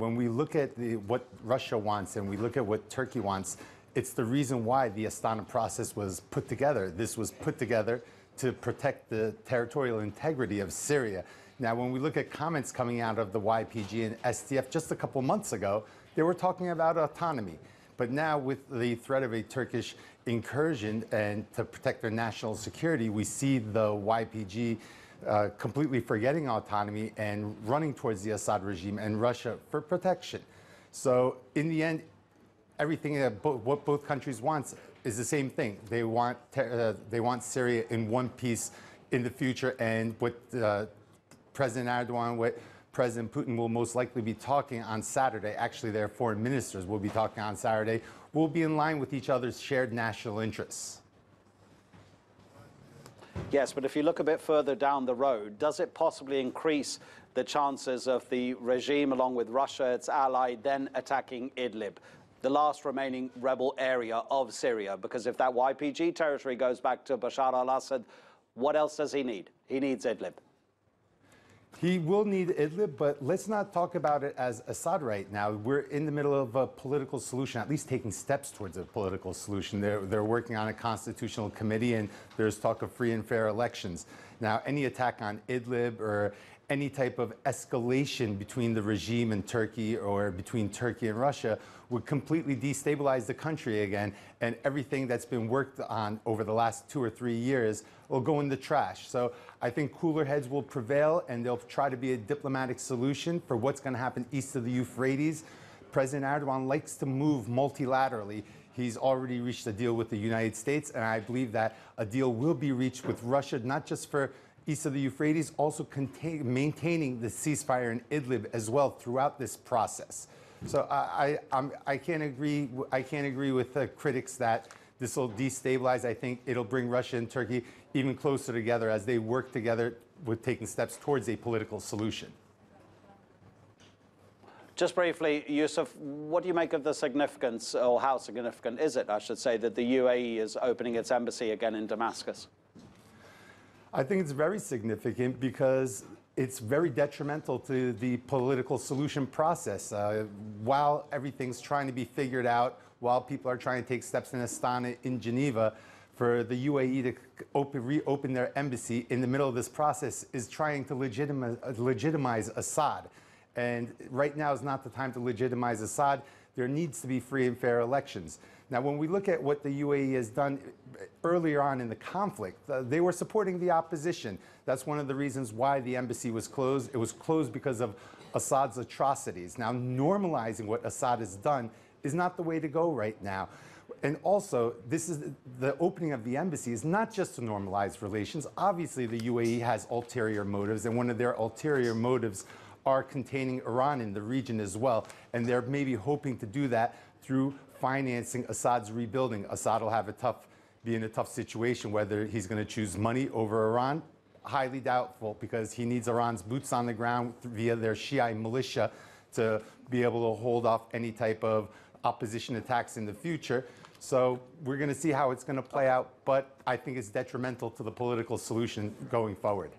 When we look at what Russia wants and we look at what Turkey wants, it's the reason why the Astana process was put together. This was put together to protect the territorial integrity of Syria. Now, when we look at comments coming out of the YPG and SDF just a couple months ago, they were talking about autonomy. But now with the threat of a Turkish incursion and to protect their national security, we see the YPG completely forgetting autonomy and running towards the Assad regime and Russia for protection. So in the end, everything that what both countries want is the same thing. They want Syria in one piece in the future, and what President Erdogan, what President Putin will most likely be talking on Saturday, actually their foreign ministers will be talking on Saturday, will be in line with each other's shared national interests. Yes, but if you look a bit further down the road, does it possibly increase the chances of the regime, along with Russia, its ally, then attacking Idlib, the last remaining rebel area of Syria? Because if that YPG territory goes back to Bashar al-Assad, what else does he need? He needs Idlib. He will need Idlib, but let's not talk about it as Assad right now. We're in the middle of a political solution, at least taking steps towards a political solution. They're working on a constitutional committee, and there's talk of free and fair elections. Now, any attack on Idlib or any type of escalation between the regime and Turkey or between Turkey and Russia would completely destabilize the country again, and everything that's been worked on over the last 2 or 3 years will go in the trash. So I think cooler heads will prevail, and they'll try to be a diplomatic solution for what's going to happen east of the Euphrates. President Erdogan likes to move multilaterally. He's already reached a deal with the United States, and I believe that a deal will be reached with Russia, not just for east of the Euphrates, also maintaining the ceasefire in Idlib as well throughout this process. So I can't agree with the critics that this will destabilize. I think it'll bring Russia and Turkey even closer together as they work together with taking steps towards a political solution. Just briefly, Yusuf, what do you make of the significance, or how significant is it, I should say, that the UAE is opening its embassy again in Damascus? I think it's very significant because it's very detrimental to the political solution process. While everything's trying to be figured out, while people are trying to take steps in Astana, in Geneva, for the UAE to reopen their embassy in the middle of this process is trying to legitimize Assad. And right now is not the time to legitimize Assad. There needs to be free and fair elections. Now, when we look at what the UAE has done earlier on in the conflict, they were supporting the opposition. That's one of the reasons why the embassy was closed. It was closed because of Assad's atrocities. Now, normalizing what Assad has done is not the way to go right now. And also, this is the opening of the embassy is not just to normalize relations. Obviously, the UAE has ulterior motives, and one of their ulterior motives are containing Iran in the region as well. And they're maybe hoping to do that through financing Assad's rebuilding. Assad will be in a tough situation, whether he's going to choose money over Iran. Highly doubtful, because he needs Iran's boots on the ground via their Shia militia to be able to hold off any type of opposition attacks in the future. So we're going to see how it's going to play out, but I think it's detrimental to the political solution going forward.